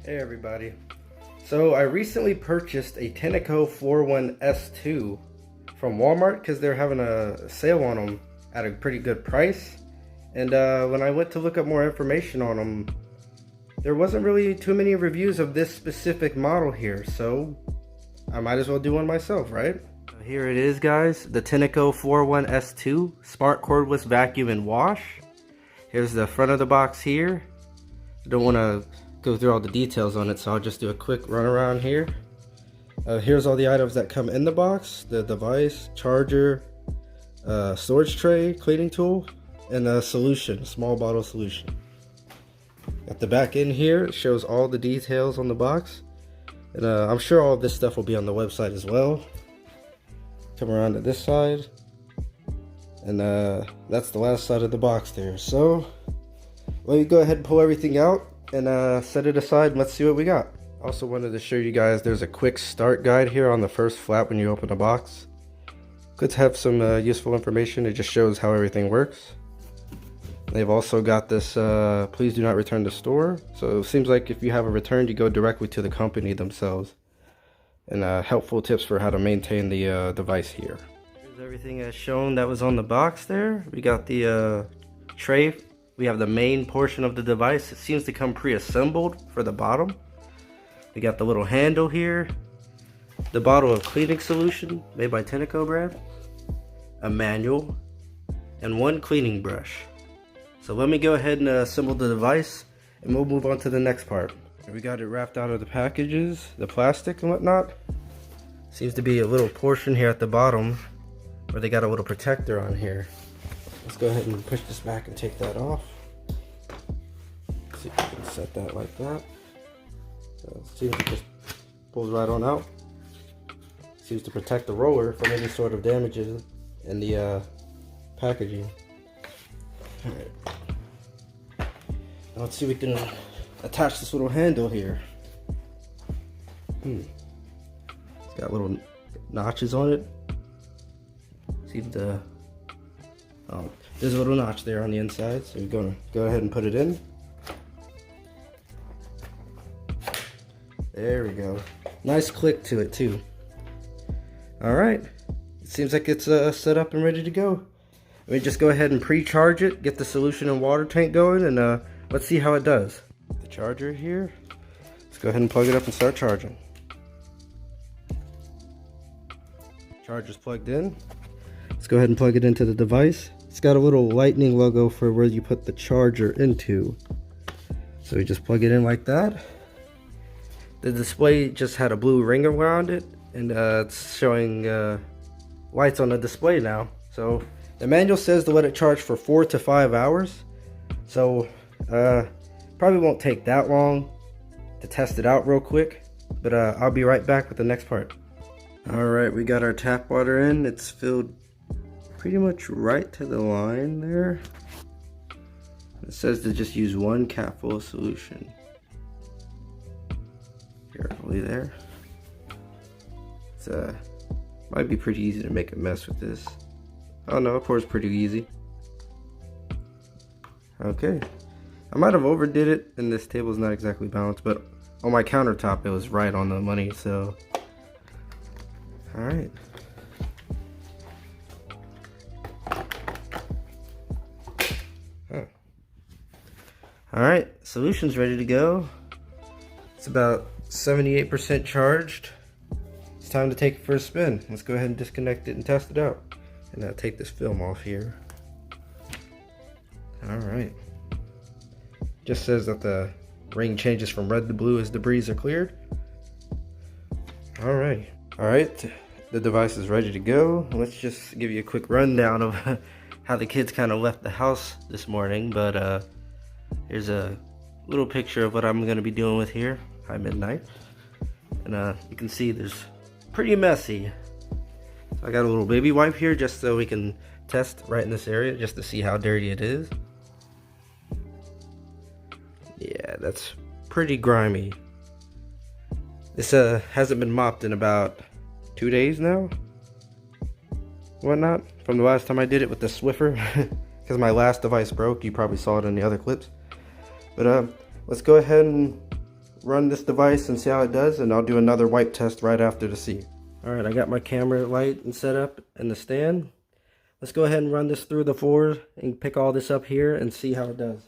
Hey everybody. So I recently purchased a Tineco 41S2 from Walmart because they're having a sale on them at a pretty good price. And when I went to look up more information on them, there wasn't really too many reviews of this specific model here, so I might as well do one myself, right? Here it is, guys, the Tineco 41S2 Smart Cordless Vacuum and Wash. Here's the front of the box here. I don't want to go through all the details on it, so I'll just do a quick run around here. Here's all the items that come in the box: the device, charger, storage tray, cleaning tool, and a solution, a small bottle solution. At the back end here, it shows all the details on the box, and I'm sure all of this stuff will be on the website as well. Come around to this side, and that's the last side of the box there. So let me go ahead and pull everything out and set it aside and let's see what we got. Also wanted to show you guys there's a quick start guide here on the first flap when you open the box. Good to have some useful information. It just shows how everything works. They've also got this please do not return to store. So it seems like if you have a return, you go directly to the company themselves. And helpful tips for how to maintain the device here. Here's everything as shown that was on the box there. We got the tray. We have the main portion of the device. It seems to come pre-assembled for the bottom. We got the little handle here, the bottle of cleaning solution made by Tineco brand, a manual, and one cleaning brush. So let me go ahead and assemble the device, and we'll move on to the next part. We got it wrapped out of the packages, the plastic and whatnot. Seems to be a little portion here at the bottom where they got a little protector on here. Let's go ahead and push this back and take that off. See if we can set that like that. So see if it just pulls right on out. Seems to protect the roller from any sort of damages in the packaging. Alright. Now let's see if we can attach this little handle here. It's got little notches on it. See the there's a little notch there on the inside, so we're gonna go ahead and put it in. There we go. Nice click to it too. All right, it seems like it's set up and ready to go. Let me just go ahead and pre-charge it, get the solution and water tank going, and let's see how it does. The charger here. Let's go ahead and plug it up and start charging. Charger's plugged in. Let's go ahead and plug it into the device. It's got a little lightning logo for where you put the charger into. So we just plug it in like that. The display just had a blue ring around it, and it's showing lights on the display now. So the manual says to let it charge for 4 to 5 hours. So probably won't take that long to test it out real quick, but I'll be right back with the next part. All right, we got our tap water in. It's filled pretty much right to the line there. It says to just use 1 capful of solution. Carefully there. It's might be pretty easy to make a mess with this. Oh no, it pours pretty easy. Okay, I might have overdid it, and this table is not exactly balanced, but on my countertop it was right on the money. So, all right. Alright, solution's ready to go. It's about 78% charged. It's time to take it for a spin. Let's go ahead and disconnect it and test it out. And I'll take this film off here. Alright. Just says that the ring changes from red to blue as debris are cleared. Alright. Alright, the device is ready to go. Let's just give you a quick rundown of how the kids kind of left the house this morning. But here's a little picture of what I'm going to be dealing with here by midnight. And you can see there's pretty messy. So I got a little baby wipe here just so we can test right in this area just to see how dirty it is. Yeah, that's pretty grimy. This hasn't been mopped in about 2 days now. Whatnot. From the last time I did it with the Swiffer. Because my last device broke. You probably saw it in the other clips. But let's go ahead and run this device and see how it does, and I'll do another wipe test right after to see. Alright, I got my camera light and set up in the stand. Let's go ahead and run this through the floor and pick all this up here and see how it does.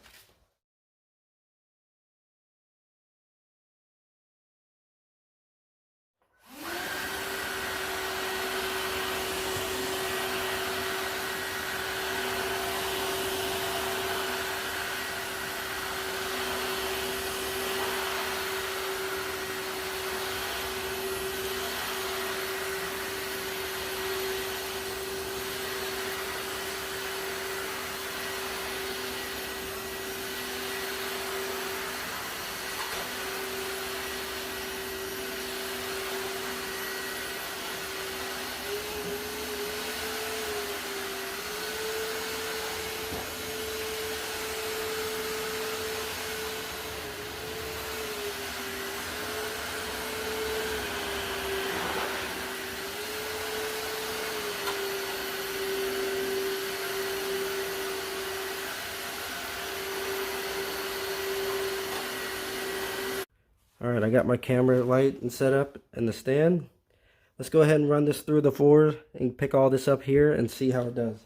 Alright, I got my camera light and set up in the stand. Let's go ahead and run this through the floor and pick all this up here and see how it does.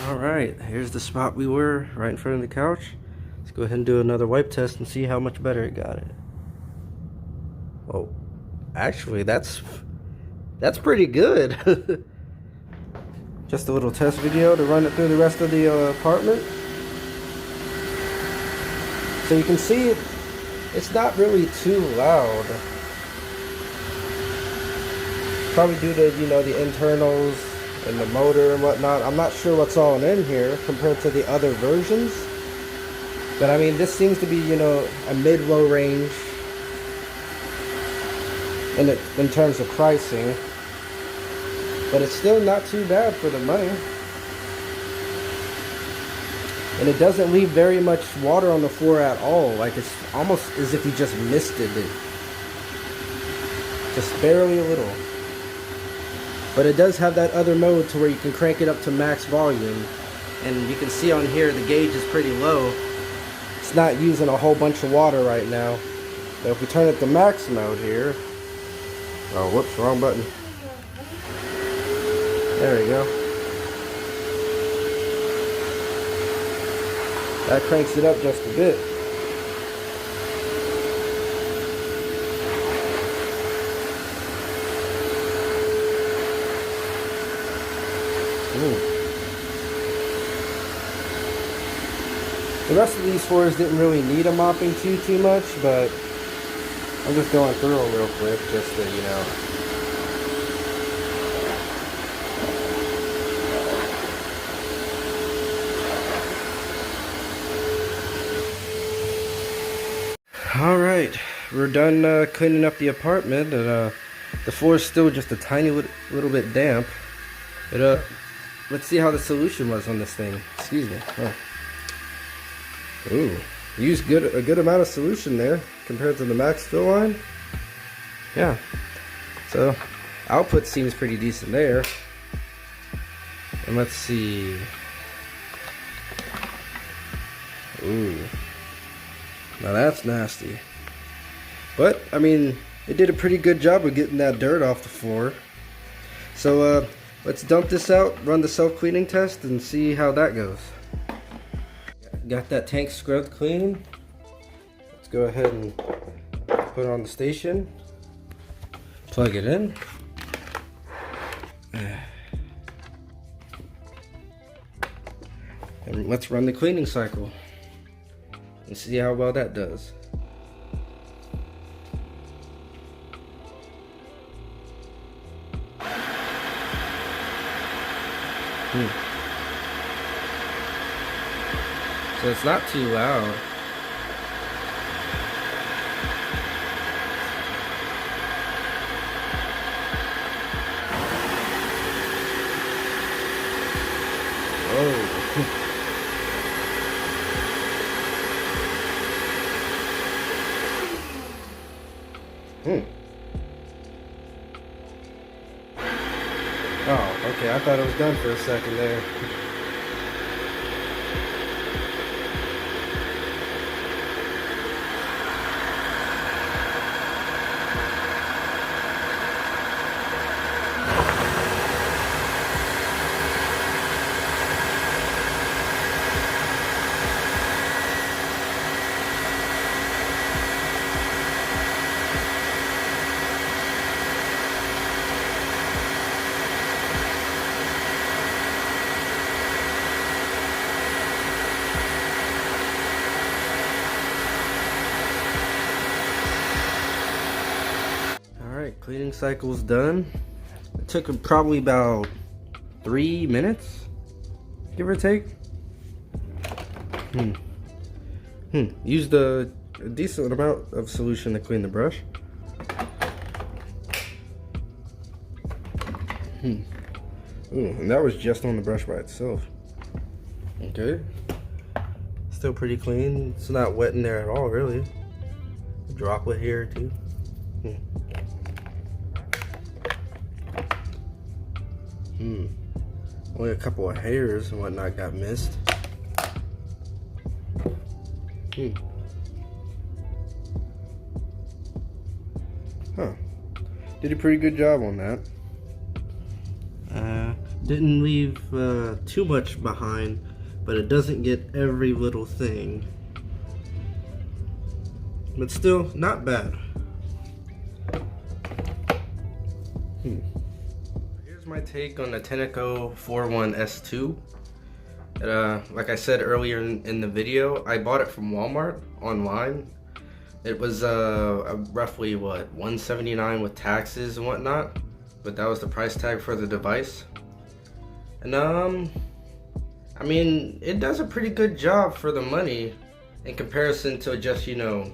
Alright, here's the spot we were, right in front of the couch. Let's go ahead and do another wipe test and see how much better it got it. Oh, actually that's pretty good. Just a little test video to run it through the rest of the apartment. So you can see it's not really too loud. Probably due to, you know, the internals and the motor and whatnot. I'm not sure what's all in here compared to the other versions, but I mean, this seems to be, you know, a mid-low range in terms of pricing, but it's still not too bad for the money, and it doesn't leave very much water on the floor at all. Like, it's almost as if you just misted it, just barely a little. But it does have that other mode to where you can crank it up to max volume. And you can see on here the gauge is pretty low. It's not using a whole bunch of water right now. But if we turn it to max mode here. Oh, whoops, wrong button. There we go. That cranks it up just a bit. The rest of these floors didn't really need a mopping too much, but I'm just going through them real quick just to, you know. Alright, we're done cleaning up the apartment, and the floor is still just a tiny little bit damp. But let's see how the solution was on this thing. Excuse me. Oh. Ooh, used a good amount of solution there compared to the max fill line. Yeah, so output seems pretty decent there. And let's see. Ooh, now that's nasty. But I mean, it did a pretty good job of getting that dirt off the floor. So let's dump this out, run the self-cleaning test, and see how that goes. Got that tank scrubbed clean. Let's go ahead and put it on the station. Plug it in. And let's run the cleaning cycle and see how well that does. So it's not too loud. Okay, I thought it was done for a second there. Alright, cleaning cycle's done. It took probably about 3 minutes, give or take. Used a decent amount of solution to clean the brush. Ooh, and that was just on the brush by itself. Okay. Still pretty clean. It's not wet in there at all, really. A droplet here or two. Only a couple of hairs and whatnot got missed. Huh. Did a pretty good job on that. Didn't leave too much behind, but it doesn't get every little thing. But still, not bad. Here's my take on the Tineco 41S2. Like I said earlier in the video, I bought it from Walmart online. It was roughly what, $179 with taxes and whatnot, but that was the price tag for the device. And I mean, it does a pretty good job for the money in comparison to just, you know,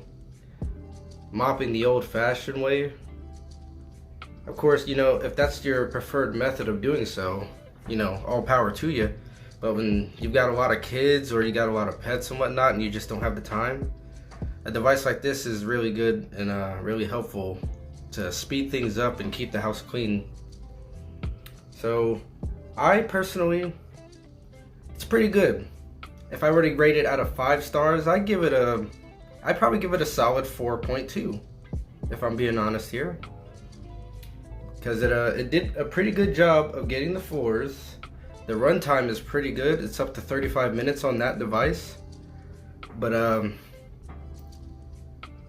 mopping the old-fashioned way. Of course, you know, if that's your preferred method of doing so, you know, all power to you. But when you've got a lot of kids or you got a lot of pets and whatnot and you just don't have the time, a device like this is really good and really helpful to speed things up and keep the house clean. So I personally, it's pretty good. If I were to rate it out of 5 stars, I'd probably give it a solid 4.2, if I'm being honest here. Because it did a pretty good job of getting the floors. The runtime is pretty good. It's up to 35 minutes on that device. But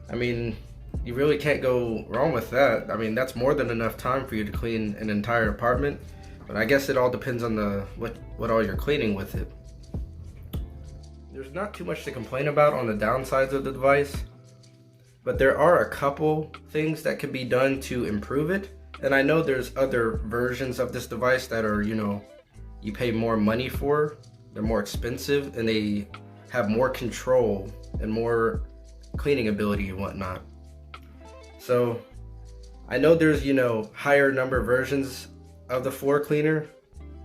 I mean, you really can't go wrong with that. I mean, that's more than enough time for you to clean an entire apartment. But I guess it all depends on what all you're cleaning with it. There's not too much to complain about on the downsides of the device, but there are a couple things that can be done to improve it. And I know there's other versions of this device that are, you know, you pay more money for. They're more expensive and they have more control and more cleaning ability and whatnot. So I know there's, you know, higher number versions of the floor cleaner,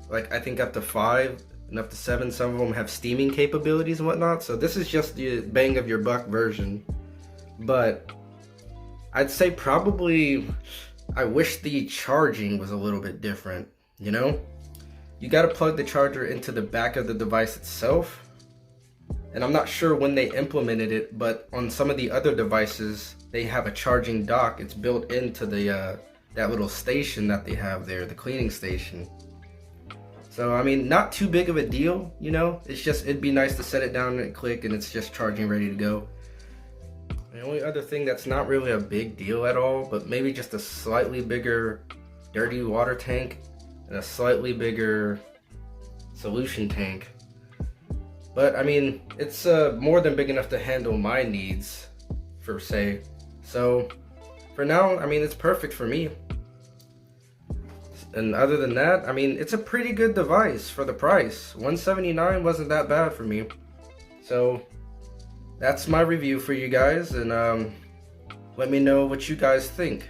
like I think up to 5 and up to 7. Some of them have steaming capabilities and whatnot. So this is just the bang of your buck version. But I'd say probably, I wish the charging was a little bit different, you know? You gotta plug the charger into the back of the device itself. And I'm not sure when they implemented it, but on some of the other devices, they have a charging dock. It's built into the that little station that they have there, the cleaning station. So, I mean, not too big of a deal, you know? It's just, it'd be nice to set it down and click and it's just charging ready to go. The only other thing that's not really a big deal at all, but maybe just a slightly bigger dirty water tank and a slightly bigger solution tank. But I mean, it's more than big enough to handle my needs, per se. So for now, I mean, it's perfect for me. And other than that, I mean, it's a pretty good device for the price. $179 wasn't that bad for me. So that's my review for you guys, and let me know what you guys think.